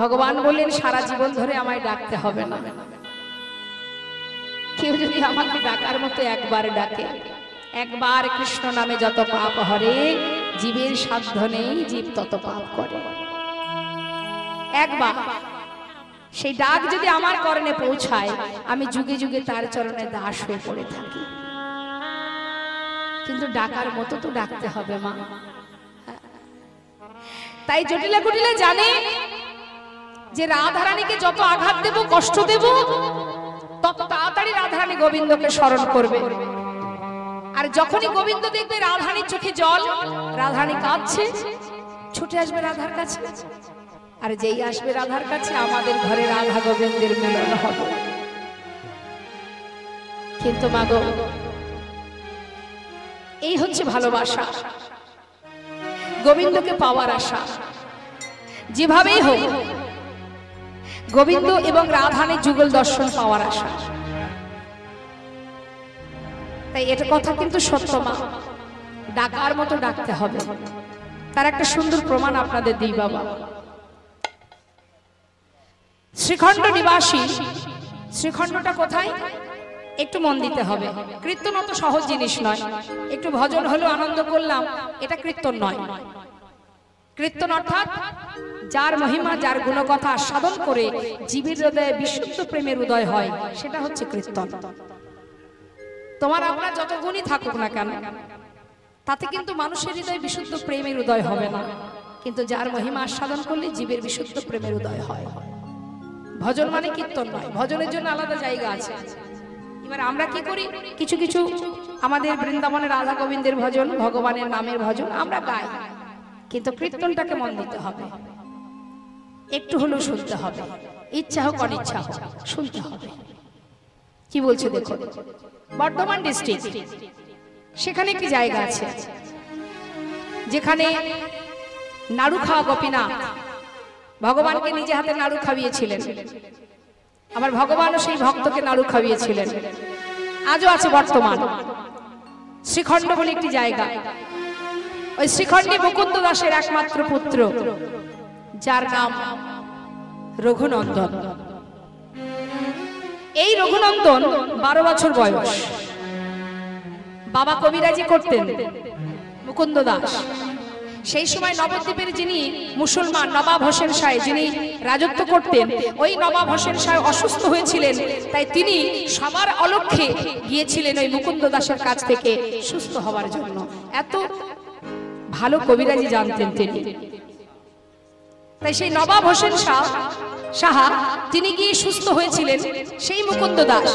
ভগবান বললেন সারা জীবন ধরে আমায় ডাকতে হবে না, কেউ যদি আমাকে ডাকার মতো একবার ডাকে, একবার কৃষ্ণ নামে যত পাপ হরে, জীবের সাধ্য নেই জীব তত পাপ করে। একবার সেই ডাক যদি আমার কর্ণে পৌঁছায়, আমি যুগে যুগে তার চরণে দাস হয়ে পড়ে থাকি। কিন্তু ডাকার মতো তো ডাকতে হবে মা। তাই জটিলা কুটিলা জানে যে রাধারানীকে যত আঘাত দেব, কষ্ট দেব, তত তাড়াতাড়ি রাধারানী গোবিন্দকে স্মরণ করবে। আর যখনই গোবিন্দ দেখবে রাধারানীর চোখে জল, রাধারানী কাঁদছে, ছুটে আসবে রাধার কাছে। আর যেই আসবে রাধার কাছে, আমাদের ঘরে রাধা গোবিন্দের মিলন হবে। কিন্তু মাগো, এই হচ্ছে ভালোবাসা, গোবিন্দকে পাওয়ার আশা। যেভাবেই হোক গোবিন্দ এবং রাধারানীর যুগল দর্শন পাওয়ার আশা। তাই এটা কথা কিন্তু সত্য মা, ডাকার মতো ডাকতে হবে। তার একটা সুন্দর প্রমাণ আপনাদের দিই বাবা। শ্রীখণ্ড নিবাসী, শ্রীখণ্ডটা কোথায় একটু মন দিতে হবে। কীর্তন অত সহজ জিনিস নয়। একটু ভজন হলো, আনন্দ করলাম, এটা কীর্তন নয়। কীর্তন অর্থাৎ যার মহিমা, যার গুণকথা আস্বাদন করে জীবের হৃদয়ে বিশুদ্ধ প্রেমের উদয় হয়, সেটা হচ্ছে কীর্তন। তোমার আপনার যত গুণই থাকুক না কেন, তাতে কিন্তু মানুষের হৃদয়ে বিশুদ্ধ প্রেমের উদয় হবে না। কিন্তু যার মহিমা আস্বাদন করলে জীবের বিশুদ্ধ প্রেমের উদয় হয়। ভজন মানে কীর্তন নয়, ভজনের জন্য আলাদা জায়গা আছে। এবার আমরা কি করি, কিছু কিছু আমাদের বৃন্দাবনের রাধা গোবিন্দের ভজন, ভগবানের নামের ভজন আমরা গাই, কিন্তু কীর্তনটাকে মন দিতে হবে, একটু হলেও শুনতে হবে, ইচ্ছা হোক অনিচ্ছা হোক শুনতে হবে। কি বলছে দেখো, বর্ধমান ডিস্ট্রিক্ট, সেখানে একটি জায়গা আছে যেখানে নাড়ু খাওয়া গোপীনাথ ভগবানকে নিজে হাতে নাড়ু খাইয়েছিলেন। আবার ভগবানও সেই ভক্তকে নাড়ু খাইয়েছিলেন। আজও আছে বর্তমান শ্রীখণ্ড বলে একটি জায়গা। ওই শ্রীখণ্ডে মুকুন্দ দাসের একমাত্র পুত্র, যার নাম রঘুনন্দন। এই রঘুনন্দন 12 বছর বয়স। বাবা কবিরাজি করতেন মুকুন্দ দাস। সেই সময় নবদ্বীপের যিনি মুসলমান নবাব হোসেন শাহ, যিনি রাজত্ব করতেন, ওই নবাব হোসেন শাহ অসুস্থ হয়েছিলেন। তাই তিনি সবার অলক্ষ্যে গিয়েছিলেন ওই মুকুন্দ দাসের কাছ থেকে সুস্থ হওয়ার জন্য। এত ভালো কবিরাজি জানতেন তিনি। তাই সেই নবাব হোসেন শাহ তিনি গিয়ে সুস্থ হয়েছিলেন সেই মুকুন্দ দাস।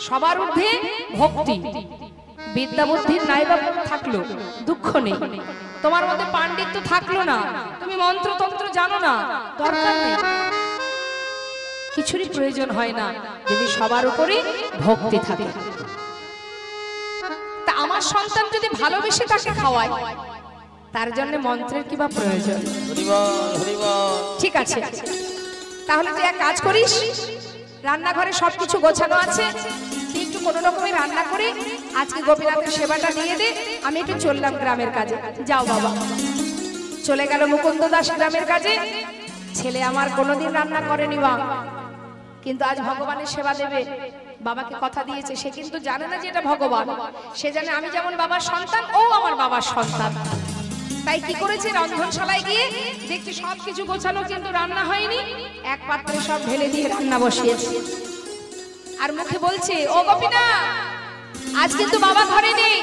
সবার ঊর্ধ্বে ভক্তি, বিদ্যা বুদ্ধির নাইবা থাকলো দুঃখ নেই। তোমার মধ্যে পাণ্ডিত্য থাকলো না, তুমি মন্ত্র তন্ত্র জানো না, দরকার নেই, কিছুরই প্রয়োজন হয় না যদি সবার উপরে ভক্তি থাকে। তা আমার সন্তান যদি ভালোবেসে তাকে খাওয়ায়, তার জন্য মন্ত্রের কি বা প্রয়োজন? ঠিক আছে, তাহলে তুই এক কাজ করিস, রান্নাঘরে সবকিছু গোছানো আছে, একটু কোনো রকমে রান্না করে আজকে গোপীনাথের সেবাটা নিয়ে দে, আমি একটু চললাম গ্রামের কাজে। যাও বাবা। চলে গেল মুকুন্দ দাস গ্রামের কাজে। ছেলে আমার কোনোদিন রান্না করেনি বা, কিন্তু আজ ভগবানের সেবা দেবে, বাবাকে কথা দিয়েছে। সে কিন্তু জানে না যে এটা ভগবান, সে জানে আমি যেমন বাবার সন্তান, ও আমার বাবার সন্তান। তাই কি করেছে, রন্ধনশালায় গিয়ে দেখছি সবকিছু গোছানো, কিন্তু রান্না হয়নি। এক পাত্রে সব ঢেলে দিয়ে রান্না বসিয়েছে। আর মুখে বলছে, ও গোপীনা, আজ কিন্তু বাবা ঘরে নেই,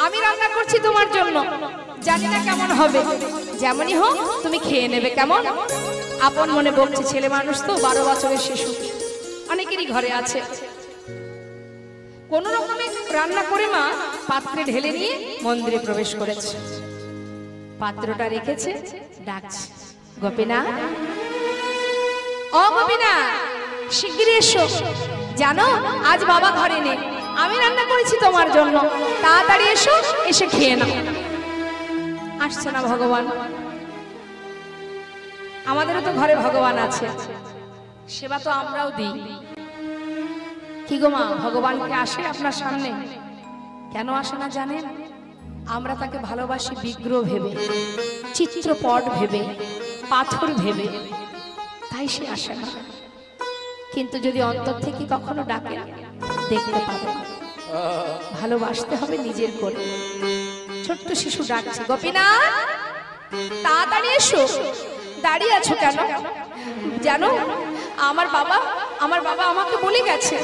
আমি রান্না করছি তোমার জন্য, জানি না কেমন হবে, যেমনই হোক তুমি খেয়ে নেবে, কেমন? আপন মনে বলছে, ছেলে মানুষ তো, 12 বছরের শিশু, অনেকেরই ঘরে আছে। কোন রকমে রান্না করে মা পাত্রে ঢেলে নিয়ে মন্দিরে প্রবেশ করেছে। পাত্রটা রেখেছে, ডাকছে, গোপীনা, ও গোপীনা, শিগগিরই এসো, জানো আজ বাবা ঘরে নেই, আমি রান্না করেছি তোমার জন্য, তাড়াতাড়ি এসো, এসে খেয়ে নাও। আসছে না ভগবান? আমাদেরও তো ঘরে ভগবান আছে, সেবা তো আমরাও দিই। কি গো মা, ভগবান কি আসে আপনার সামনে? কেন আসে না জানেন? আমরা তাকে ভালোবাসি বিগ্রহ ভেবে, চিত্রপট ভেবে, পাথর ভেবে, তাই সে আসে না। কিন্তু যদি অন্তর থেকে কখনো ডাকে দেখতে পাবে, ভালোবাসতে হবে নিজের করে। ছোট্ট শিশু ডাকছে, গোপীনাথ তাড়াতাড়ি এসো। দাঁড়িয়ে আছো কেন? জানো আমার বাবা আমাকে বলে গেছে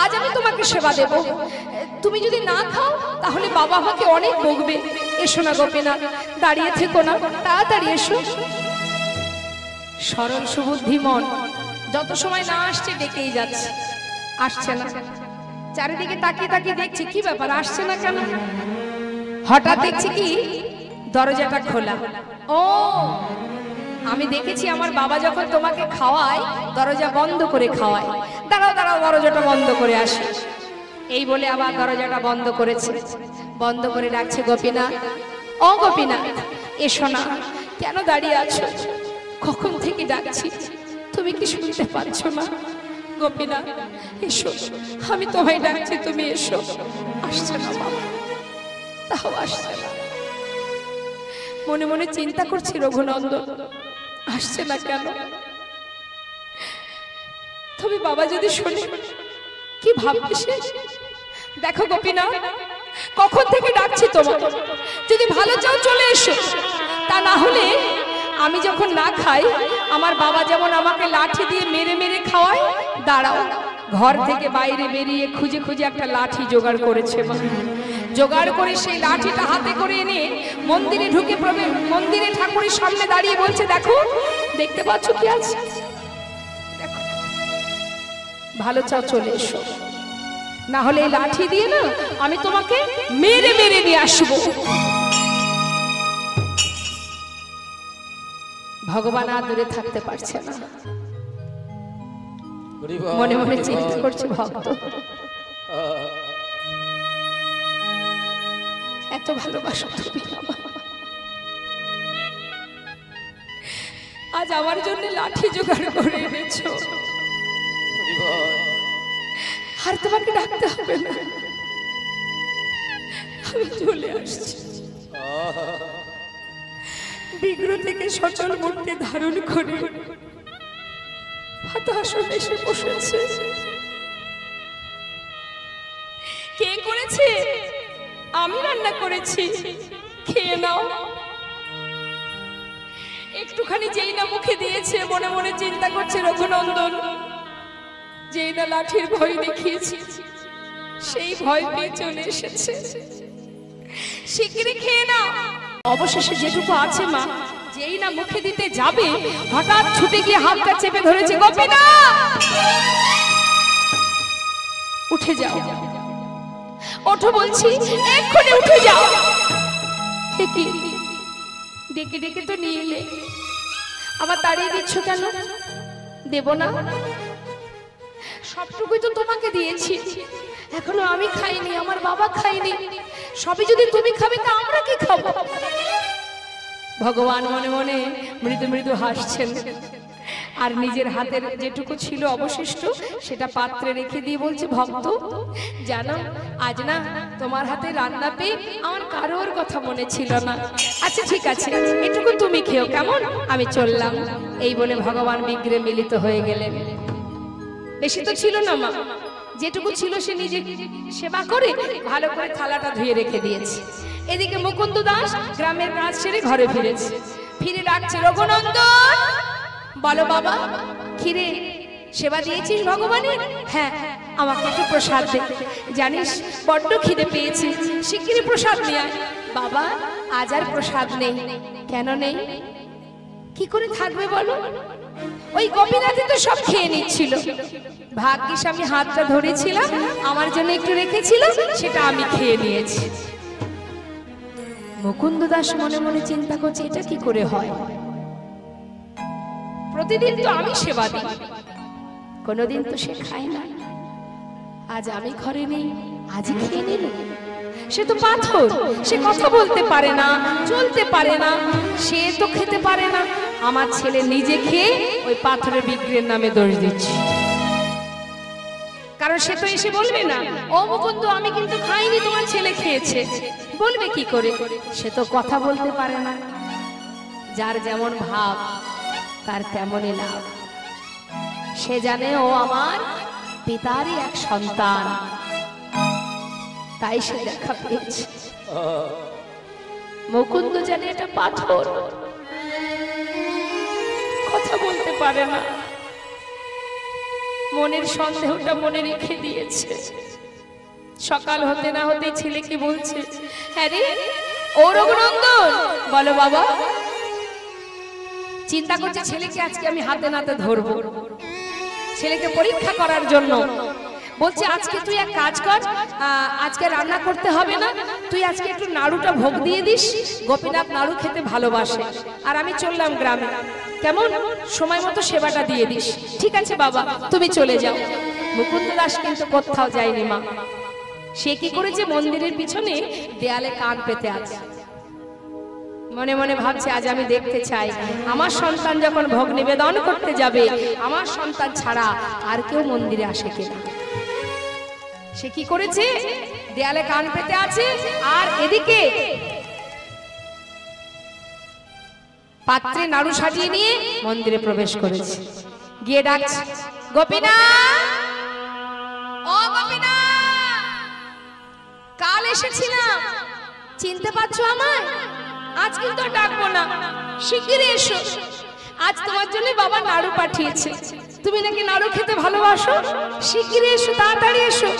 আজ আমি তোমাকে সেবা দেব, তুমি যদি না খাও তাহলে বাবা আমাকে অনেক বকবে। এসো না গোপীনাথ, দাঁড়িয়ে থেকো না, তাড়াতাড়ি এসো। সরল সুবুদ্ধি মন যত সময় না আসছে ডেকেই যাচ্ছে, আসছে না। চারিদিকে তাকিয়ে তাকিয়ে দেখছি কি ব্যাপার, আসছে না কেন। হঠাৎ দেখছি কি দরজাটা খোলা। ও আমি দেখেছি আমার বাবা যখন তোমাকে খাওয়ায় দরজা বন্ধ করে খাওয়ায়। দাঁড়াও দাঁড়াও, দরজাটা বন্ধ করে আসে। এই বলে আবার দরজাটা বন্ধ করেছে। বন্ধ করে ডাকছে, গোপীনাথ ও গোপীনাথ এসো না। কেন দাঁড়িয়ে আছো? কখন থেকে ডাকছি, তুমি কি শুনতে পাচ্ছ না? গোপীনাথ এসো, আমি তোমায় ডাকছি, তুমি এসো। আসছে না বাবা, তাও আসছে না। মনে মনে চিন্তা করছি রঘুনন্দন আসছে না কেন। তবে বাবা যদি শোনে কি ভাববে সে। দেখো গোপীনাথ কখন থেকে ডাকছি তোমাকে, যদি ভালো চাও চলে এসো, তা না হলে আমি যখন না খাই আমার বাবা যেমন আমাকে লাঠি দিয়ে মেরে মেরে খাওয়ায়। দাঁড়াও, ঘর থেকে বাইরে বেরিয়ে খুঁজে খুঁজে একটা লাঠি জোগাড় করেছে। জোগাড় করে সেই লাঠিটা হাতে করে এনে মন্দিরে ঢুকে মন্দিরে ঠাকুরের সামনে দাঁড়িয়ে বলছে, দেখো দেখতে পাচ্ছ কি আছে, দেখো ভালো চাও চলে এসো, না হলে এই লাঠি দিয়ে না আমি তোমাকে মেরে মেরে নিয়ে আসবো। ভগবান আর দূরে থাকতে পারছে না, মনে মনে চিন্তা করছে ভক্ত এত ভালোবাসো তুমি, আজ আমার জন্য লাঠি জোগাড় করে এনেছো, আর তোমাকে ডাকতে হবে না, আমি চলে আসছি। বিগ্রহ থেকে সচল মূর্তি ধারণ করে আসনে এসে বসেছে। কে করেছে? আমি রান্না করেছি, খেয়ে নাও। একটুখানি যেই না মুখে দিয়েছে মনে মনে চিন্তা করছে রঘুনন্দন, যেই না লাঠির ভয় দেখিয়েছি সেই ভয় পেয়ে চলে এসেছে, শিগগিরই খেয়ে নাও। অবশেষে যেটুকু আছে মা, যেই না মুখে দিতে যাবে হঠাৎ ছুটে গিয়ে হাতটা চেপে ধরেছে, গোপীনাথ উঠে যাও, ওঠো বলছি, এক্ষুনি উঠে যাও। ডেকে ডেকে তো নিয়ে এলে, আবার তাড়িয়ে দিচ্ছ কেন? দেব না? সবটুকুই তো তোমাকে দিয়েছি, এখনো আমি খাইনি, আমার বাবা খাইনি, সবই যদি তুমি খাবে তা আমরা কি খাবো? ভগবান মনে মনে মৃদু মৃদু হাসছেন, আর নিজের হাতের যেটুকু ছিল অবশিষ্ট সেটা পাত্রে রেখে দিয়ে বলছে, ভক্ত জানো আজ না তোমার হাতে রান্না পেয়ে আমার কারোর কথা মনে ছিল না। আচ্ছা ঠিক আছে, এটুকু তুমি খেও, কেমন? আমি চললাম। এই বলে ভগবান বিগ্রহে মিলিত হয়ে গেলেন। বেশি তো ছিল না মা, যেটুকু ছিল সে নিজে সেবা করে ভালো করে থালাটা ধুয়ে রেখে দিয়েছে। এদিকে মুকুন্দ দাস গ্রামের কাজ সেরে ঘরে ফিরেছে। ফিরে ডাকছে, রঘুনন্দন বলো বাবা, খিরে সেবা দিয়েছিস ভগবানের? হ্যাঁ, আমাকে একটু প্রসাদ দে, জানিস বড্ড খিদে পেয়েছে, শিগগিরই প্রসাদ নিয়ে আয়। বাবা আজ আর প্রসাদ নেই। কেন নেই? কি করে থাকবে বলো? ওই গোপীনাথই তো সব খেয়ে নিচ্ছিল, ভাগ্যিস আমি হাতটা ধরেছিলাম, আমার জন্য একটু রেখেছিল, সেটা আমি খেয়ে নিয়েছি। মুকুন্দ দাস মনে মনে চিন্তা করছে, এটা কি করে হয়? প্রতিদিন তো আমি সেবা দিই, কোনোদিন তো সে খায় না, আজ আমি ঘরে নেই, আজই খেয়ে নিল। সে তো পাথর, সে কথা বলতে পারে না, চলতে পারে না, সে তো খেতে পারে না, আমার ছেলে নিজে খেয়ে ওই পাথরের বিগ্রহের নামে দোষ দিচ্ছে। কারণ সে তো এসে বলবে না ও মুকুন্দ আমি কিন্তু খাইনি, তোমার ছেলে খেয়েছে। বলবে কি করে? সে তো কথা বলতে পারে না। যার যেমন ভাব তার তেমনই লাভ। সে জানে ও আমার পিতারই এক সন্তান, তাই সে দেখা পেয়েছে। মুকুন্দ জানে এটা পাথর, কথা বলতে পারে না, মনের সন্দেহটা মনে রেখে দিয়েছে। সকাল হতে না হতে ছেলেকে বলছে, হ্যাঁ রে ও রঘুনন্দন, বলো বাবা। চিন্তা করছে ছেলেকে আজকে আমি হাতে নাতে ধরবো, ছেলেকে পরীক্ষা করার জন্য। বলছে আজকে তুই এক কাজ কর, আজকে রান্না করতে হবে না, তুই আজকে একটু নাড়ুটা ভোগ দিয়ে দিস, গোপীনাথ নাড়ু খেতে ভালোবাসে। আর আমি চললাম গ্রামে, কেমন সময় মতো সেবাটা দিয়ে দিস। ঠিক আছে বাবা, তুমি চলে যাও। মুকুন্দ দাস কিন্তু কোথাও যায়নি মা। সে কি করেছে, মন্দিরের পিছনে দেয়ালে কান পেতে আছে। মনে মনে ভাবছে আজ আমি দেখতে চাই আমার সন্তান যখন ভোগ নিবেদন করতে যাবে, আমার সন্তান ছাড়া আর কেউ মন্দিরে আসে কিনা। সে কি করেছে, দেয়ালে কান পেতে আছে, আর এদিকে পাত্রে নাড়ু সাজিয়ে নিয়ে মন্দিরে প্রবেশ করেছে। গিয়ে ডাকছে, গোপীনাথ, ও গোপীনাথ, কাল এসেছিলাম, চিনতে পারছো আমায়? আজ কিন্তু ডাকবো না, শিগগিরই এসো। আজ তোমার জন্য বাবা নাড়ু পাঠিয়েছে, তুমি নাকি নাড়ু খেতে ভালোবাসো, শিগগিরই এসো, তাড়াতাড়ি এসো,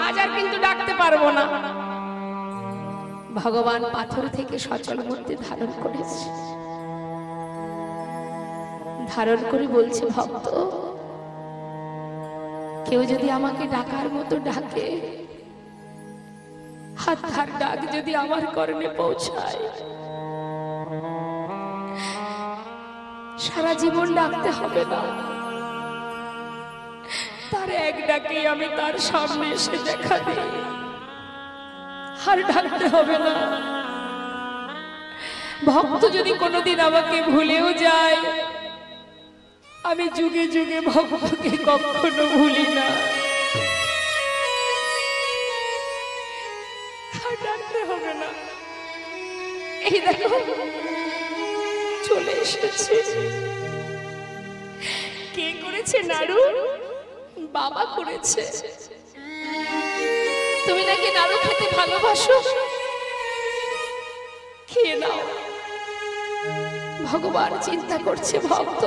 আজ আর কিন্তু ডাকতে পারবো না। ভগবান পাথর থেকে সচল মূর্তি ধারণ করেছে, ধারণ করে বলছে, ভক্ত কেউ যদি আমাকে ডাকার মতো ডাকে, হাত ধার ডাক যদি আমার কর্ণে পৌঁছায়, সারা জীবন ডাকতে হবে না, তার এক ডাকেই আমি তার সামনে এসে দেখা দিই, আর ডাকতে হবে না। ভক্ত যদি কোনোদিন আমাকে ভুলেও যায়, আমি যুগে যুগে ভক্তকে কখনো ভুলি না, আর ডাকতে হবে না। এই দেখো চলে এসেছে। কে করেছে নাড়ু? বাবা করেছে। তুমি নাকি নাড়ু খেতে ভালোবাসো, খেয়ে নাও। ভগবান চিন্তা করছে, ভক্ত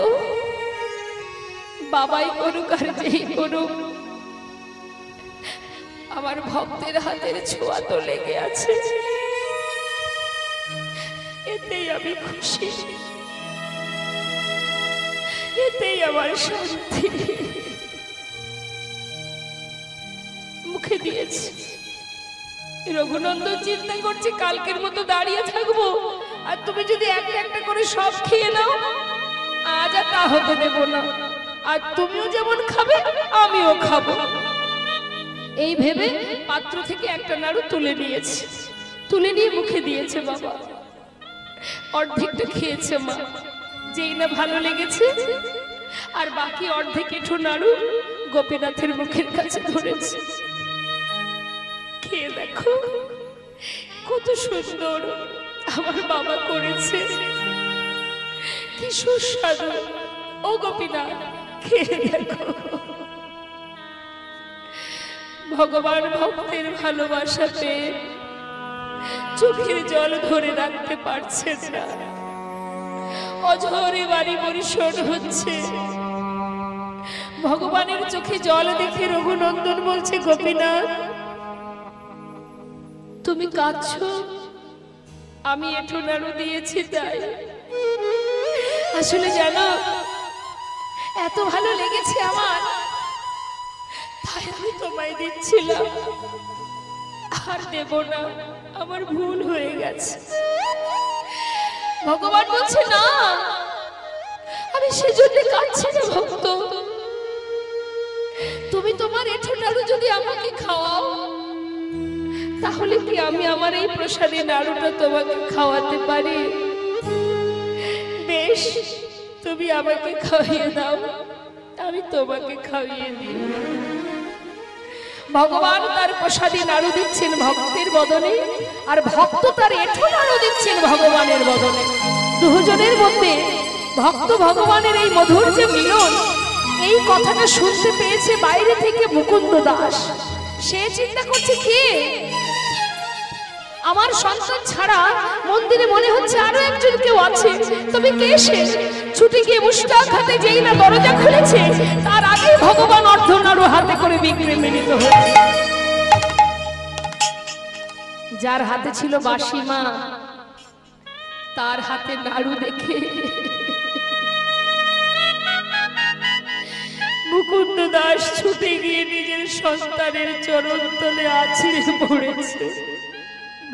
বাবাই করুক আর যেই করুক, আমার ভক্তের হাতের ছোঁয়া তো লেগে আছে, এতেই আমি খুশি, এতেই আমার শান্তি। মুখে দিয়েছি। রঘুনন্দন চিন্তা করছে কালকের মতো দাঁড়িয়ে থাকবো, আর তুমি যদি একটা একটা করে সব খেয়ে নাও, আজ আর তা হতে দেব না, আর তুমিও যেমন খাবে আমিও খাবো। এই ভেবে পাত্র থেকে একটা নাড়ু তুলে নিয়েছে, তুলে নিয়ে মুখে দিয়েছে। বাবা অর্ধেকটা খেয়েছে মা, যেই না ভালো লেগেছে, আর বাকি অর্ধেক এঁঠো নাড়ু গোপীনাথের মুখের কাছে ধরেছে। খেয়ে দেখো কত সুন্দর আমার বাবা করেছে, কি সুস্বাদু। ও গোপীনাথ খেয়ে দেখো। ভগবান ভক্তের ভালোবাসাতে চোখের জল ধরে রাখতে পারছেন না, অঝরে বাড়ি বর্ষণ হচ্ছে। ভগবানের চোখে জল দেখে রঘুনন্দন বলছে, গোপীনাথ তুমি কাঁদছো, আমি এঁঠো নাড়ু দিয়েছি তাই। আসলে জানো এত ভালো লেগেছে আমার, তাই আমি তোমায় দিচ্ছিলাম, আর দেব না, আমার ভুল হয়ে গেছে। ভগবান বলছে না, আমি সেজন্য কাঁদছি না ভক্ত, তুমি তোমার এঁঠো নাড়ু যদি আমাকে খাওয়াও, তাহলে কি আমি আমার এই প্রসাদী নাড়ুটা তোমাকে খাওয়াতে পারি? বেশ, তুমি আমাকে খাইয়ে দাও, আমি তোমাকে খাইয়ে দিই। ভগবান তার প্রসাদী নাড়ু দিচ্ছেন ভক্তের বদনে, আর ভক্ত তার এঁঠো নাড়ু দিচ্ছেন ভগবানের বদনে। দুজনের মধ্যে ভক্ত ভগবানের এই মধুর যে মিলন, এই কথাটা শুনতে পেয়েছে বাইরে থেকে মুকুন্দ দাস। সে চিন্তা করছে কে আমার সন্তান ছাড়া মন্দিরে মনে হচ্ছে আরো একজন কেউ আছে, তবে কে সে? ছুটে গিয়ে মুস্তাক হাতে যেই না দরজা খুলেছে, তার আগে ভগবান অর্ধনাড়ু হাতে করে বিক্রি মিলিত হয়েছে। যার হাতে ছিল বাঁশি মা, তার হাতে নাড়ু দেখে মুকুন্দ দাস ছুটে গিয়ে নিজের সন্তানের চরণ তলে আছড়ে পড়েছে।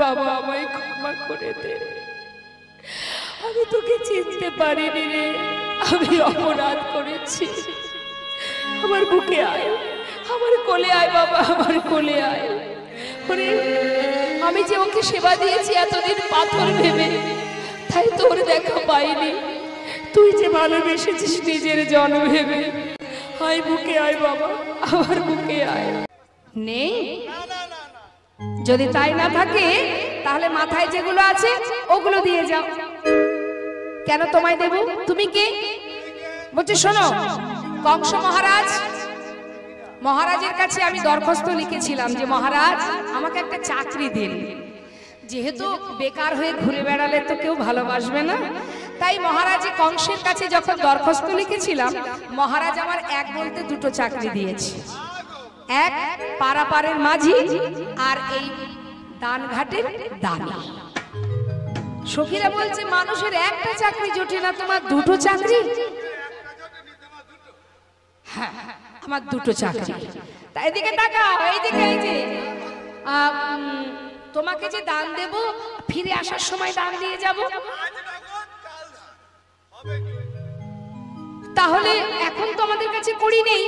বাবা, আমায় ক্ষমা করে দে, আমি তোকে চিনতে পারিনি রে, আমি অপরাধ করেছি। আমার বুকে আয়, আমার কোলে আয় বাবা, আমার কোলে আয়। আমি যে ওকে সেবা দিয়েছি এতদিন পাথর ভেবে, তাই তোর দেখা পাইনি। তুই যে ভালোবেসেছিস নিজের জন ভেবে, আয় বুকে আয় বাবা, আমার বুকে আয়। নেই? যদি তাই না থাকে তাহলে মাথায় যেগুলো আছে ওগুলো দিয়ে যাও। কেন তোমায় দেব? তুমি কে? বলছে শোনো, কংস মহারাজের কাছে আমি দরখাস্ত লিখেছিলাম যে মহারাজ আমাকে একটা চাকরি দিন। যেহেতু বেকার হয়ে ঘুরে বেড়ালে তো কেউ ভালোবাসবে না, তাই মহারাজ কংসের কাছে যখন দরখাস্ত লিখেছিলাম, মহারাজ আমার এক বলতে দুটো চাকরি দিয়েছে। এক পারাপারের মাঝি, আর এই দানঘাটের দানি। সখীরা বলছে মানুষের একটা চাকরি জোটে না, তোমার দুটো চাকরি? হ্যাঁ, আমার দুটো চাকরি। তাই এদিকে তাকাও, এইদিকে। এই যে তোমাকে যে দান দেব, ফিরে আসার সময় দান দিয়ে যাব। তাহলে এখন তো আমাদের কাছে করি নেই।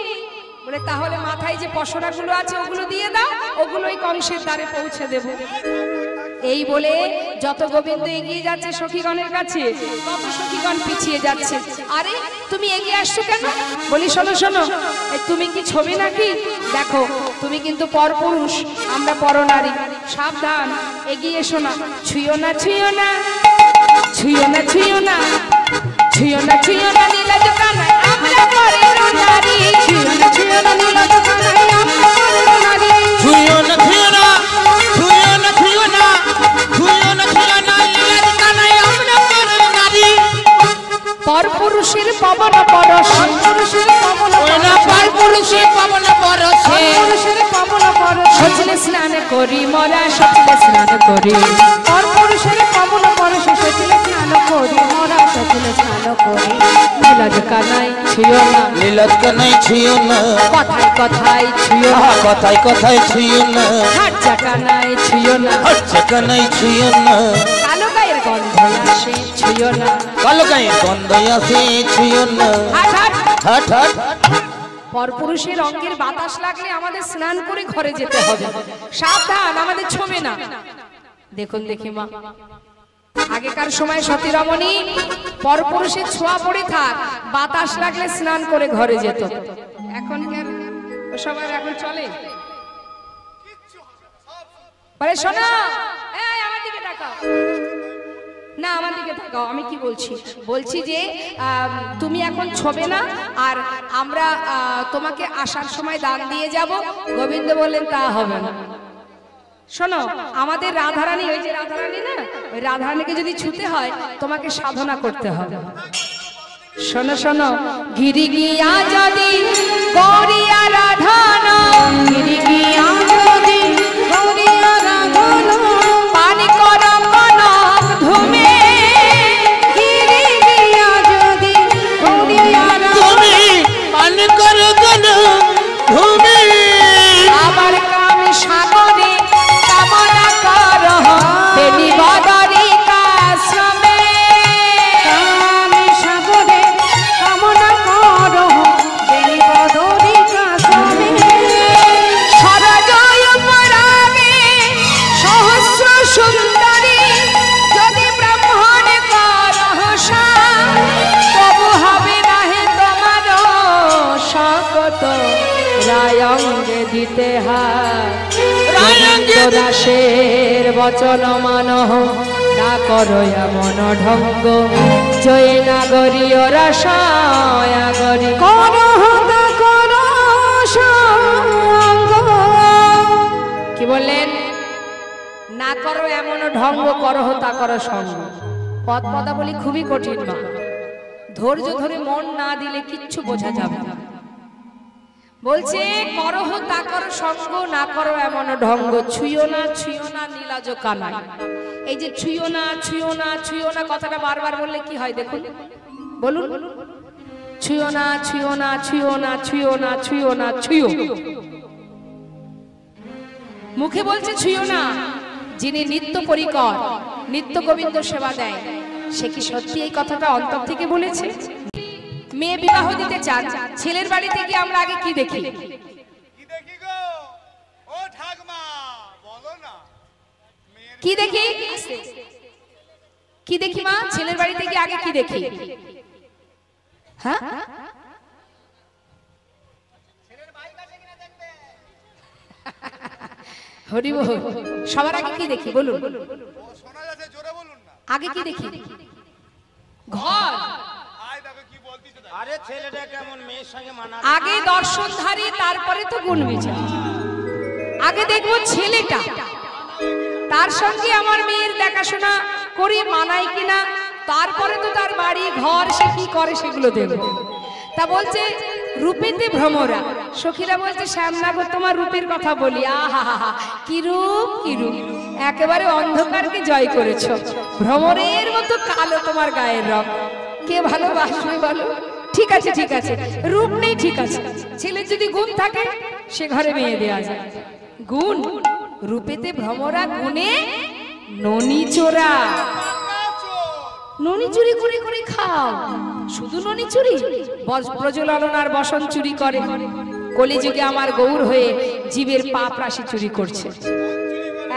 বলে তাহলে মাথায় যে পশরাগুলো আছে ওগুলো দিয়ে দাও, ওগুলোই কংসের দ্বারে পৌঁছে দেব। এই বলে যত গোবিন্দ এগিয়ে যাচ্ছে সখীগণের কাছে, তত সখীগণ পিছিয়ে যাচ্ছে। আরে তুমি এগিয়ে আসছো কেন? বলি শোনো শোনো, তুমি কি ছবি নাকি? দেখো তুমি কিন্তু পরপুরুষ, আমরা পরনারী, সাবধান, এগিয়ে এসো না। ছুঁয়ো না, ছুঁয়ো না, ছুঁয়ো না, ছুঁয়ো না, ছুঁয়ো না, ছুঁয়ো না নীলাজ কানাই, আমরা পরনারী। ছুঁয়ো না, ছুঁয়ো না নীলাজ কানাই, আমরা পরনারী। ছুঁয়ো না, ছুঁয়ো না, ছুঁয়ো না, ছুঁয়ো না, ছুঁয়ো না, ছুঁয়ো না নীলাজ কানাই, আমরা পরনারী। পরপুরুষের পবন পরশে, পরপুরুষের পবন পরপুরুষের পবন পরশে, পরপুরুষের পবন পরশে, সচলে স্নান করি মোরা, সচলে স্নান করি। পরপুরুষের পবন পরশে, সচলে স্নান করি মোরা, সচলে স্নান করি। নীলাজ কানাই ছুঁয়ো না, নীলাজ কানাই ছুঁয়ো না, কথায় কথায় ছুঁয়ো না, কথায় কথায় ছুঁয়ো না, হাট্টা কানাই ছুঁয়ো না, হাট্টা কানাই ছুঁয়ো না, কালো গায়ের গন্ধ আসে ছুঁয়ো না, কালো গায়ের গন্ধ আসে ছুঁয়ো না। হাট হাট হাট হাট। পরপুরুষের অঙ্গের বাতাস লাগলে আমাদের স্নান করে ঘরে যেতে হবে। সাবধান, আমাদের ছোবে না। দেখুন দেখি মা, আগেকার সময় সতী রমণী পরপুরুষের ছোঁয়া পড়ে থাক, বাতাস লাগলে স্নান করে ঘরে যেত। এখন কেন সবাই এখন চলে? পরে শোনো, এই আমার দিকে তাকাও না, আমার দিকে তাকাও। আমি কি বলছি? বলছি যে তুমি এখন ছোবে না, আর আমরা তোমাকে আসার সময় দান দিয়ে যাব। গোবিন্দ বললেন তা হবে না। শোনো, আমাদের রাধারানী, ওই যে রাধারানী না, ওই রাধারানীকে যদি ছুতে হয় তোমাকে সাধনা করতে হবে। শোনো শোনো, গিরি গিয়া যদি গৌরিয়া রাধানা, গিরি গিয়া যদি গৌরিয়া রাধানা, পানি কর কনক ধুমে, গিরি গিয়া যদি গৌরিয়া রাধানা, পানি কর কনক ধুমে, আবার কাম সাগরে কামনা কর দেবী বদরি কাশ্রমে, কাম সাগরে কামনা কর দেবী বদরি কাশ্রমে, সরজই দাসের বচন মানহ না করো এমন ঢঙ্গ জয় নাগরী রসায়াগরী কি বললেন? না করো এমন ঢঙ্গ করো তা করো সঙ্গ। পদ পদাবলী খুবই কঠিন মা, ধৈর্য ধরে মন না দিলে কিচ্ছু বোঝা যাবে না। বলছে করহ তা করো সঙ্গ না করো এমন ঢঙ্গ ছুঁয়ো না নীলাজ কানাই। এই যে ছুঁয়ো না কথাটা বারবার বললে কি হয় দেখুন, বলুন। ছুঁয়ো না মুখে বলছে ছুঁয়ো না, যিনি নিত্য পরিকর নিত্য গোবিন্দ সেবা দেয় সে কি সত্যি এই কথাটা অন্তর থেকে বলেছে? মেয়ে বিবাহ দিতে চান, ছেলের বাড়িতে গিয়ে আমরা আগে কি দেখি? কি দেখি? কি দেখি মা? ছেলের বাড়িতে গিয়ে আগে কি দেখি? হ্যাঁ, হরি বল। সবার আগে কি দেখি বলুন? আগে কি দেখি? ঘর। আগে দর্শনধারী, তারপরে তো গুণ বিচার। আগে দেখবো ছেলেটা, তার সঙ্গে আমার মেয়ের দেখাশোনা করি মানাই কিনা, তারপরে তো তার বাড়ি ঘর সে কি করে সেগুলো দেখবো। তা বলছে রূপেতে ভ্রমরা, সখীরা বলছে শ্যামনাগর তোমার রূপের কথা বলি, আহা কি রূপ কি রূপ, একেবারে অন্ধকারকে জয় করেছ, ভ্রমরের মতো কালো তোমার গায়ের রং, কে ভালোবাসবে বলো? ঠিক আছে ঠিক আছে, রূপ নেই ঠিক আছে, ছেলের যদি গুণ থাকে সে ঘরে মেয়ে দেয়া যায়। গুণ রূপেতে ভ্রমরা, গুণে ননি চোরা। ননি চুরি করে করে খাও, শুধু ননি চুরি, প্রজলনার বসন চুরি করে, কলিযুগে আমার গৌর হয়ে জীবের পাপ রাশি চুরি করছে,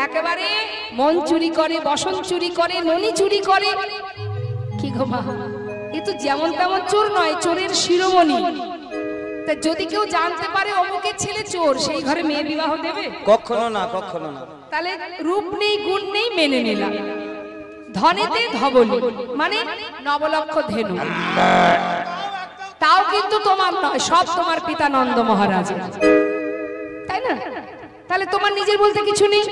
একেবারে মন চুরি করে, বসন চুরি করে, ননি চুরি করে। কি গো মা, এ তো যেমন তেমন চোর নয়, চোরের শিরোমণি। তা যদি কেউ জানতে পারে অমুকের ছেলে চোর, সেই ঘরে মেয়ে বিবাহ দেবে? কখনো না, কখনো না। তাহলে রূপ নেই গুণ নেই মেনে নিলাম। ধনেতে ধবলি মানে নবলক্ষ ধেনু, তাও কিন্তু তোমার নয়, সব তোমার পিতা নন্দ মহারাজ, তাই না? তাহলে তোমার নিজের বলতে কিছু নেই।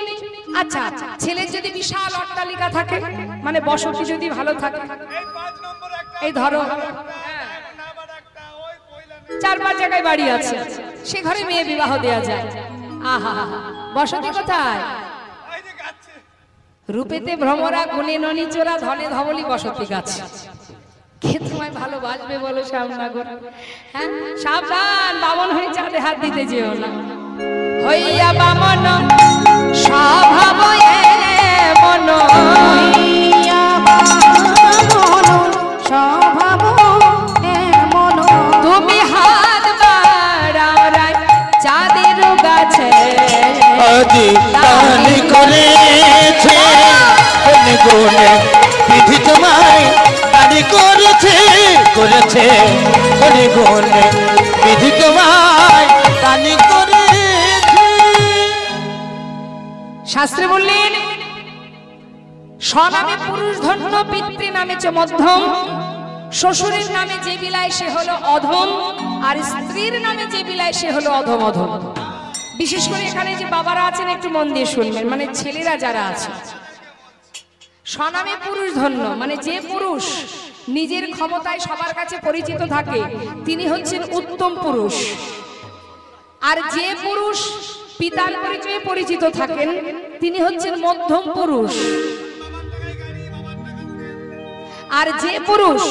আচ্ছা, ছেলের যদি বিশাল অট্টালিকা থাকে, মানে বসতি যদি ভালো থাকে, এই ধরো 4-5 জায়গায় বাড়ি আছে, সে ঘরে মেয়ে বিবাহ দেয়া যায়। আহা, বসতি কোথায়? রূপেতে ভ্রমরা, গুণে ননি চোরা, ধনে ধবলি বসতি গাছ। কে তোমায় ভালোবাসবে বলো শ্যামনগর? হ্যাঁ, সাবধান, বামন হয়ে চাঁদে হাত দিতে যেও না। হইয়া বামন স্বভাব এমন, হইয়া বামন স্বভাব এমন, তুমি হাত বাড়াও রায় চাঁদের গাছে, আজি তানি করেছে গুণে বিধি তোমায় তানি করেছে করেছে গুণে বিধি তোমায় তানি করেছে। শাস্ত্রে বললেন স্বনামে পুরুষ ধন্য, পিতৃ নামে চ মধ্যম, শ্বশুরের নামে যে বিলায় সে হলো অধম, আর স্ত্রীর নামে যে বিলায় সে হলো অধম অধম। বিশেষ করে এখানে যে বাবারা আছেন একটু মন দিয়ে শুনবেন, মানে ছেলেরা যারা আছে, স্বনামে পুরুষ ধন্য মানে যে পুরুষ নিজের ক্ষমতায় সবার কাছে পরিচিত থাকে তিনি হচ্ছেন উত্তম পুরুষ, আর যে পুরুষ পিতার পরিচয়ে পরিচিত থাকেন তিনি হচ্ছেন মধ্যম পুরুষ, আর যে পুরুষ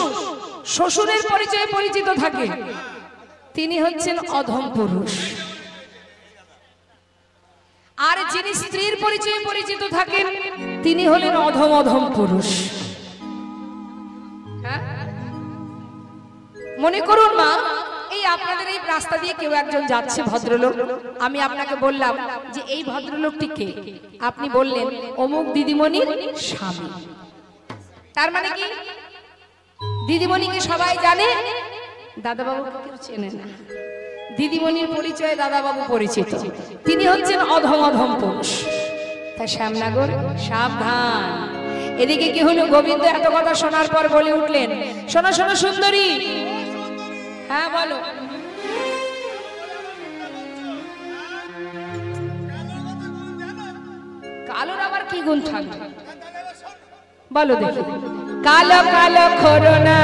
শ্বশুরের পরিচয়ে পরিচিত থাকে তিনি হচ্ছেন অধম পুরুষ, আর যিনি স্ত্রীর পরিচয়ে পরিচিত থাকেন তিনি হলেন অধম অধম পুরুষ। মনে করুন মা, এই আপনাদের এই রাস্তা দিয়ে কেউ একজন যাচ্ছে ভদ্রলোক, আমি আপনাকে বললাম যে এই ভদ্রলোকটি কে, আপনি বললেন অমুক দিদিমণির স্বামী। তার মানে কি দিদিমণিকে সবাই জানে, দাদাবাবুকে কেউ চেনে না, দিদিমণির পরিচয়ে দাদাবাবু পরিচিত, তিনি হচ্ছেন অধম অধম পুরুষ। তা শ্যামনগর সাবধান। এদিকে কি হলো, গোবিন্দ এত কথা শোনার পর বলে উঠলেন, শোনো শোনো সুন্দরী। হ্যাঁ বলো। কালোর আবার কি গুণ থাকবে বলো দেখি। কালো কালো করোনা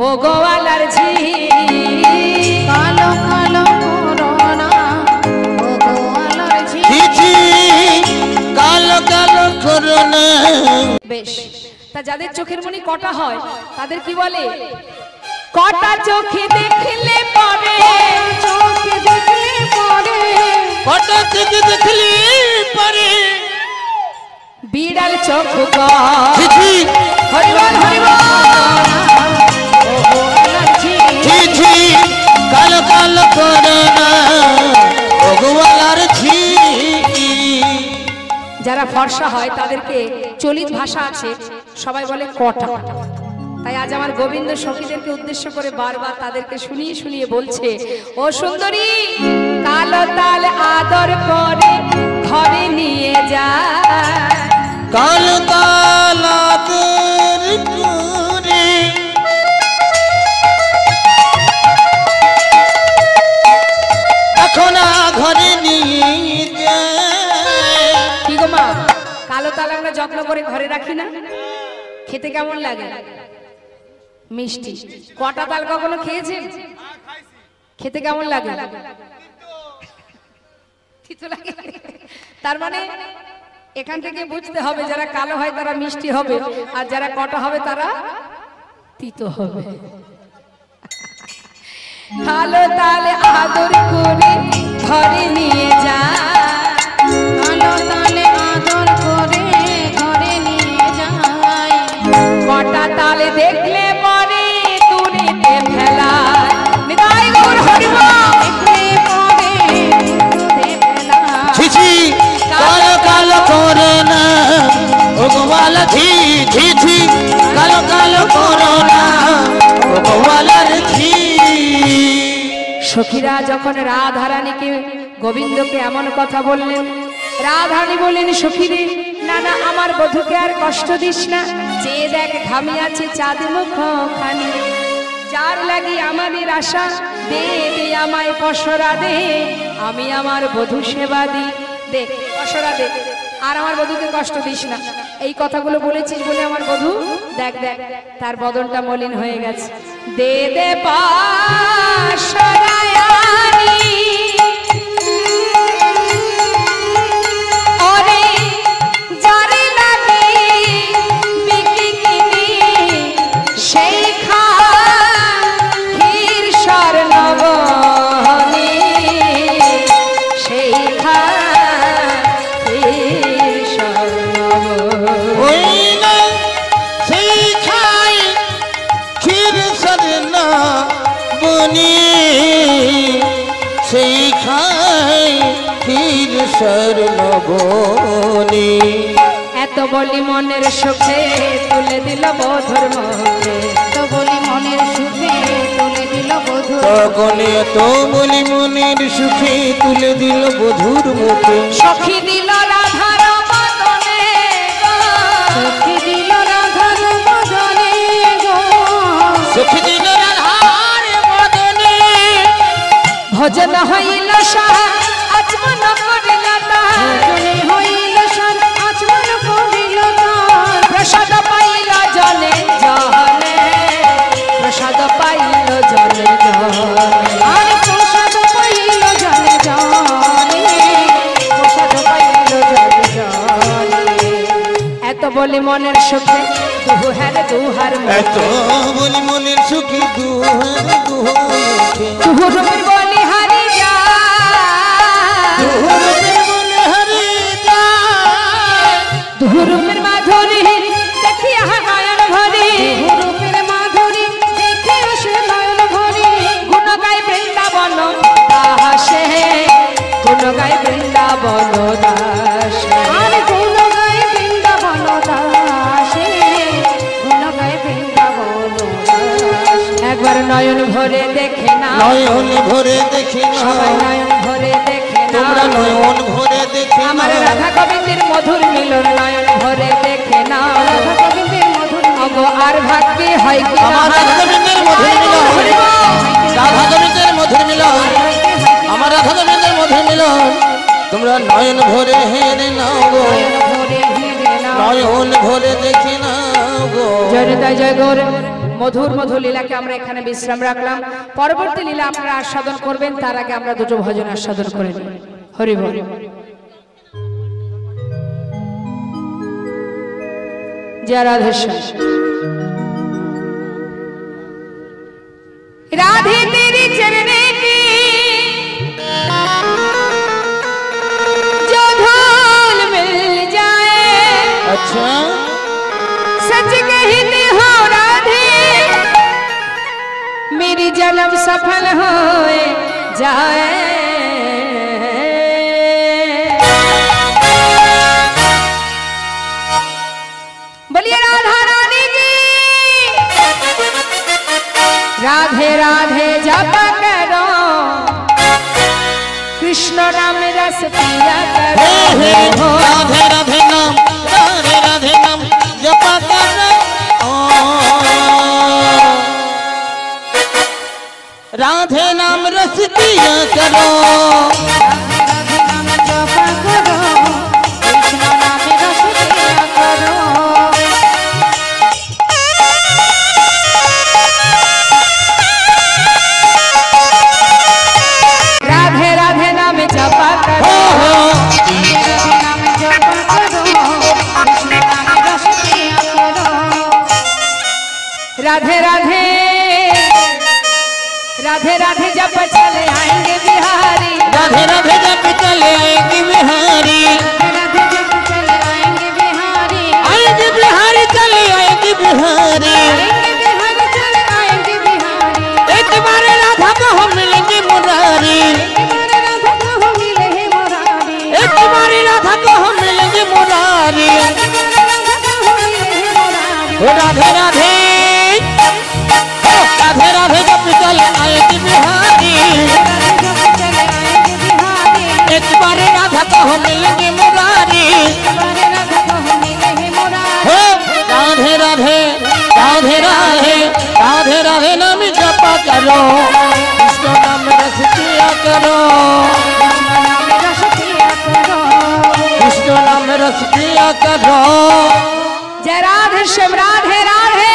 ও গোয়ালার ঝি, কালো কালো করোনা ও গোয়ালার ঝি, কালো কালো করোনা। বেশ, তা যাদের চোখের মনি কটা হয় তাদের কি বলে? কটা চোখে দেখলে পরে, চোখে দেখলে পরে, কটা থেকে দেখলি পরে বিড়াল চোখ ঝিঝি হরিবল হরিবল ও গোয়ালার ঝি, ঝিঝি কালো কালো করোনা ও গোয়ালার ঝি। যারা ফর্সা হয় তাদেরকে চলিত ভাষা আছে, সবাই বলে কটা। তাই আজ আমার গোবিন্দ সখীদেরকে উদ্দেশ্য করে বারবার তাদেরকে শুনিয়ে শুনিয়ে বলছে, ও সুন্দরী কালো তাল আদর করে ঘরে নিয়ে যা, কালো তালাদের করে এখন ঘরে নিয়ে যায়। কি গো মা, কালো তাল আমরা যত্ন করে ঘরে রাখি না? খেতে কেমন লাগে? মিষ্টি। কটা তাল কখনো খেয়েছেন? খেতে কেমন লাগে? তিতো লাগে। তার মানে এখান থেকে বুঝতে হবে যারা কালো হয় তারা মিষ্টি হবে, আর যারা কটা হবে তারা তিতো হবে। কালো তাল আদর করে ঘরে নিয়ে যা, কালো তালে আদর করে ঘরে নিয়ে যায়, কটা তালে দেখলে পরে তুলিতে ফেলায়। নিতাই গৌর হরিবল। দেখলে পরে দুধে ফেলা, ঝিঝি কালো কালো করোনা ও গোয়ালা ঝি, ঝিঝি কালো কালো করোনা ও গোয়ালার ঝি। সখীরা যখন রাধারানীকে গোবিন্দকে এমন কথা বললেন, রাধারানী বললেন, সখীরে না না আমার বধূকে আর কষ্ট দিস না, চেয়ে দেখ ঘামি আছে চাঁদ মুখ খানি, যার লাগি আমাদের আশা, দে দে আমায় পসরা দে, আমি আমার বধূ সেবা দি, দে পসরা দে, আর আমার বধূকে কষ্ট দিস না। এই কথাগুলো বলেছিস বলে আমার বধূ দেখ দেখ তার বদনটা মলিন হয়ে গেছে। দে দে পাশরায়ানি ওরে জারি লাগি বিকিনি সেই খাহির স্বর্ণবহনি, সেই খাহির স্বর্ণবহনি। ওই না সেই খাই ক্ষীর সরনা বনি, সেই খাই ক্ষীর সরনা বনি। এত বলি মনের সুখে তুলে দিল বধুর মুখে, তো বলি মনের সুখে তুলে দিল বধূ, তখনে তো বলি মনের সুখে তুলে দিল বধুর মুখে। সখী দিল রাধার বদনে গো, সখী দিল রাধার বদনে গো, সুখ দিল রাধার বদনে, ভজন হইল সাহা আচমন করিল তার, ভজনে হইল সার আচমন করিল তার, প্রসাদ পাইল জলে জলে, প্রসাদ পাইল জলে জলে, আর প্রসাদ পাইল জলে জলে, প্রসাদ পাইল জলে জলে। এত বলি মনের সুখে দুহার দুহার এত বলি মনের সুখে দুহার দুহার তুহুর বলি হারি যা, দুহার মনে হারি যায়। দুহুরুমের মাধুরী দেখিয়া নয়ন ভরি, রূপের মাধুরী দেখে আসে নয়ন ভরি, গুণ গাই বৃন্দাবন দাসে, গুণ গাই বৃন্দাবন দাসে। আর গুণ গায় বৃন্দাবন দাসে, গুণ গায় বৃন্দাবন দাসে। একবার নয়ন ভরে দেখে না, নয়ন ভরে দেখি না, সবাই নয়ন ভরে দেখে তোমরা নয়ন ভরে দেখে আমার নাও রাধা গোবিন্দের মধুর মিলন নয়ন ভরে দেখে না রাধা গোবিন্দের মধুর অগো আর ভাগ্যে হয় কি আমার রাধা গোবিন্দের মধুর মিলন রাধা গোবিন্দের মধুর মিলন আমার রাধা গোবিন্দের মধুর মিলন তোমরা নয়ন ভরে হেরে নাও গো ভরে হেরে নাও। নয়ন ভরে দেখে নাও গো জয় নিতাই জয় গৌর। মধুর মধুর লীলাকে আমরা এখানে বিশ্রাম রাখলাম। পরবর্তী লীলা আপনারা আস্বাদন করবেন, তার আগে আমরা দুটো ভজন আস্বাদন করে নিই। হরি বল। जय राधेश्याम। राधे तेरी चरणे की जो धूल मिल जाए, अच्छा सच कहते हो राधे मेरी जन्म सफल हो जाए। बोलिए राधा रानी की। राधे राधे जप करो कृष्ण नाम रस पिया करो। राधे राधे नाम राधे राधे नाम जपा करो राधे नाम रस पिया करो राधे राधे राधे राधे जब चले आएंगे बिहारी। राधे राधे जब चले आएंगे बिहारी राधे जब चले आएंगे बिहारी। आएंगे बिहारी चले आएंगे बिहारी बिहारी चले आएंगे बिहारी। एक बार राधा को हम मिलेंगे मुरारी एक बार राधा को हम मिलेंगे मुरारी राधे राधे राधे राधे जब चले आएगी बिहारी एक बार राधा को हम मिलेंगे मुरारी हो राधे राधे राधे राधे राधे राधे नाम जपा करो कृष्ण नाम रस पिया करो कृष्ण नाम रस पिया करो। जय राधे श्याम राधे राधे।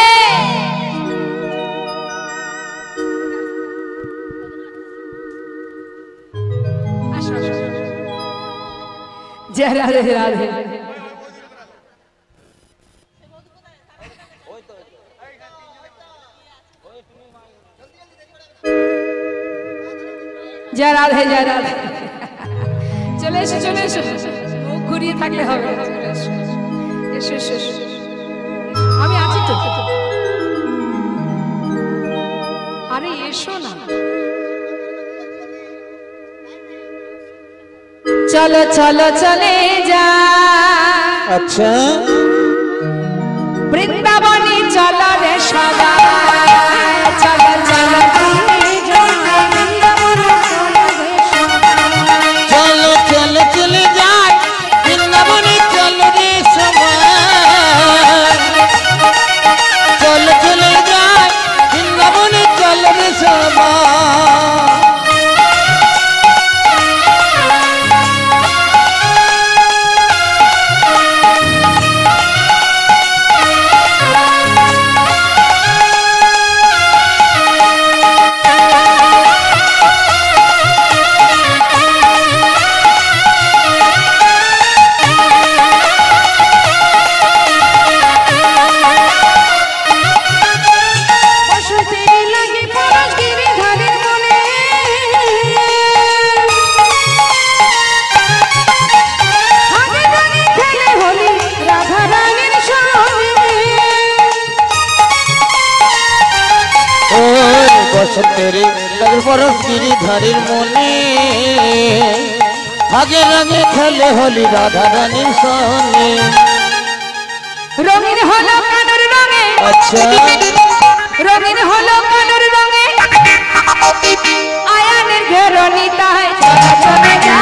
जय राधे राधे। जय राधे जय राधे। চলে এসো চলে এসো, মুখ ঘুরিয়ে থাকলে হবে। চলে এসো এসো এসো এসো। আমি আছি তো। আরে এসো না। চলো চলো চলে যা अच्छा বৃন্দাবনে চলো রে সদা। চলো চলো चलो चलो चले जाए वृंदावने चलो रे सवार चलो चले जाए वृंदावने चलो रे सवार तेरे बरस गिरिधारीर मने आगे रंगे खेले होली राधा रानीर सने। রঙিন হলো কানুর রঙে। अच्छा রঙিন হলো কানুর রঙে। আয়ানের ঘেরনি তাই চলো চলে যা।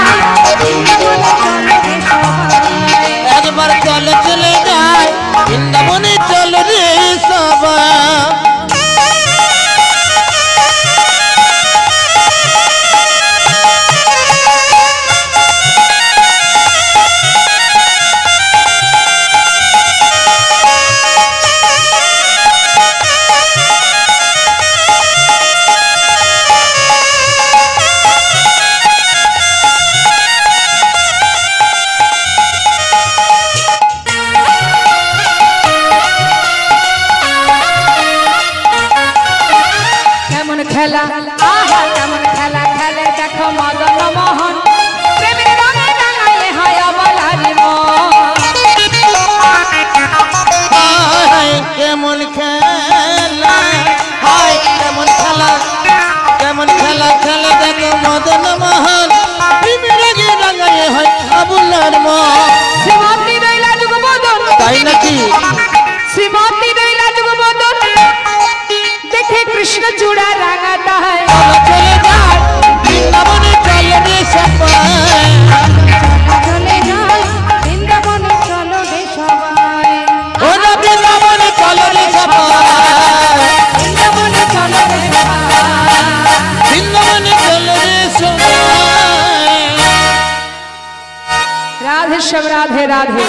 श्याम राधे राधे।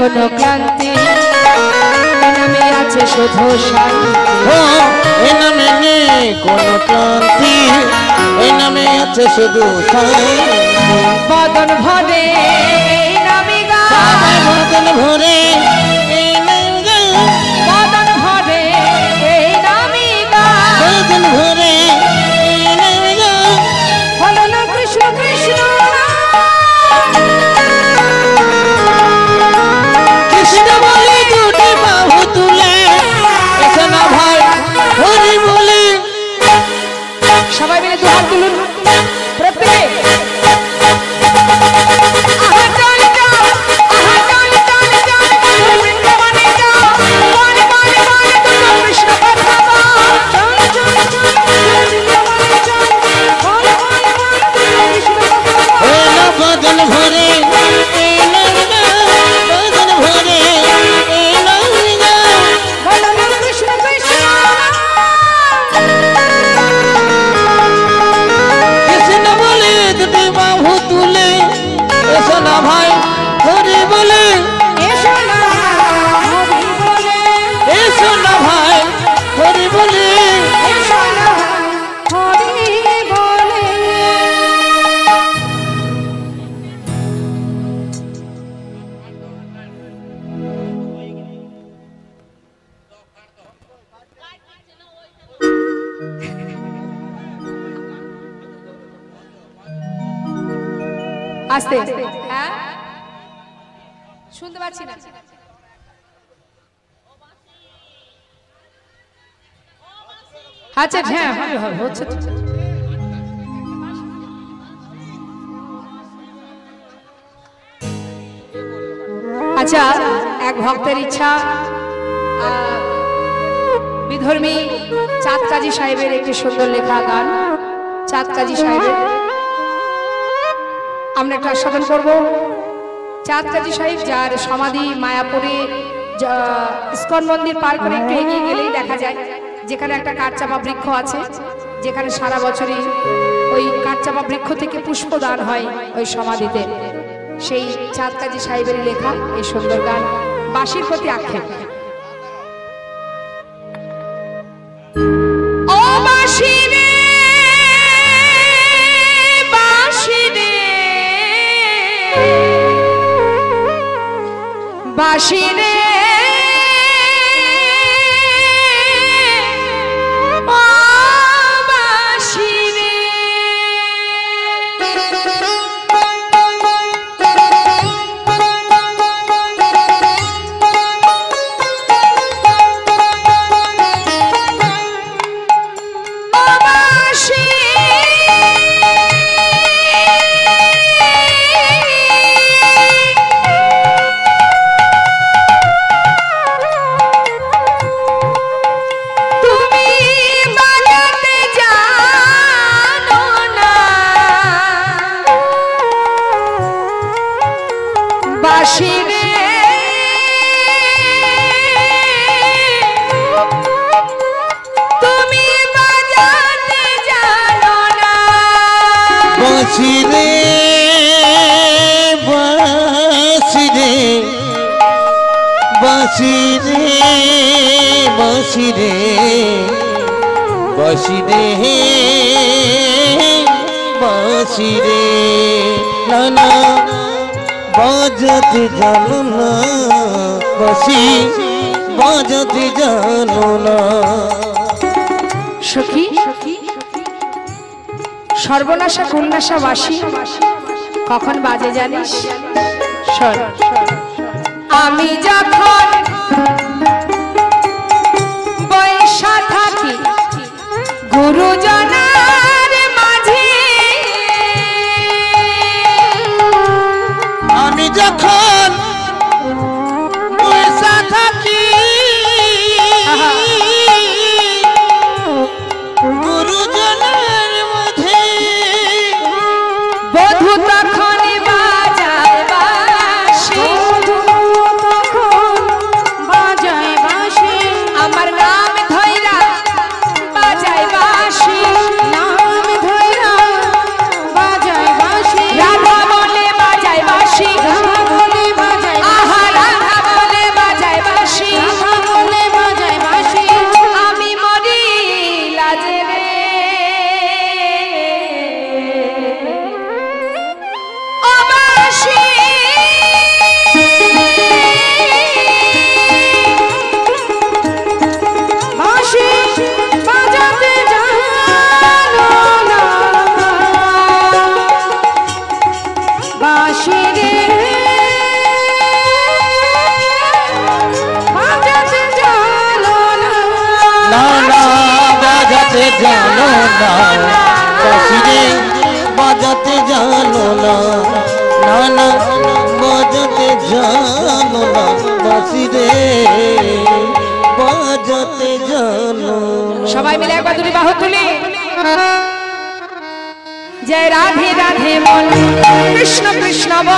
কোনো ক্লান্তি নামে আছে শুধু শান্তি। এ নামে নেই কোনো ক্লান্তি, এ নামে আছে শুধু শান্তি। বদন ভরে এই নামে গায়, বদন ভরে এই নামে গায়, বদন ভরে এই নামে গায়, বদন ভরে এই নামে গায়। বলো না কৃষ্ণ কৃষ্ণ কৃষ্ণ বলে দুটি বাহু তুলে, এসো না ভাই হরি বলে। সবাই মিলে দু হাত তুলুন প্রত্যেকে। বদন ভরে এই নামে গায়, বদন ভরে এই নামে গায়। বলো না কৃষ্ণ কৃষ্ণ কৃষ্ণ বলে দুটি বাহু তুলে, এসো না ভাই হরি বলে। এসো না হরি বলে, এসো না ভাই হরি বলে। এসো না হরি বলে। আস্তে হ্যাঁ শুনতে পাচ্ছি না। আচ্ছা হ্যাঁ হবে হবে হচ্ছে তো। আচ্ছা এক ভক্তের ইচ্ছা বিধর্মী চাঁদ কাজী সাহেবের একটি সুন্দর লেখা গান, চাঁদ কাজী সাহেবের আমরা একটা আস্বাদন করব। চাঁদ কাজী সাহেব যার সমাধি মায়াপুরে ইস্কন মন্দির পার করে একটু এগিয়ে গেলেই দেখা যায় যেখানে একটা কাঠচাপা বৃক্ষ আছে, যেখানে সারা বছরই ওই কাঠচাপা বৃক্ষ থেকে পুষ্পদান হয় ওই সমাধিতে। সেই চাঁদ কাজী সাহেবের লেখা এই সুন্দর গান বাঁশির প্রতি আক্ষেপ। ও বাঁশি রে বাঁশি রে বাঁশি রে ও বাঁশি রে বাঁশি রে তুমি বাজাতে জানো না। বাঁশি রে বাঁশি রে বাঁশি রে বাঁশি রে বাঁশি রে বাঁশি রে না না বাজাতে জানো না, বাঁশি বাজাতে জানো না। সখী সর্বনাশা কন্যাশা বাঁশি কখন বাজে জানিস? শোন, আমি যখন বৈশা থাকি গুরুজনার মাঝে, আমি যখন বৈশা থাকি গুরুজনের মধ্যে, বধূ তখন বাজায় বাঁশি, বাজায় বাঁশি, আমার নাম ধইরা বাজায় বাঁশি, নাম ধইরা বাজায় বাঁশি, রাধা বলে বাজায় বাঁশি, রাধা বলে বাজায় আহা রাধা বলে বাজায় বাঁশি, রাধা বলে বাজায় বাঁশি, আমি মরি লাজে রে ও বাঁশি। বাঁশি বাজাতে জানো না, বাঁশি রে বাজাতে জানো না, না না বাজাতে জানো না, বাঁশি রে বাজাতে জানো না, না না বাজাতে জানো না, বাঁশি রে বাজাতে জানো না। সবাই মিলে একবার দুটি বাহু তুলি। জয় রাধে রাধে বল, কৃষ্ণ কৃষ্ণ বল।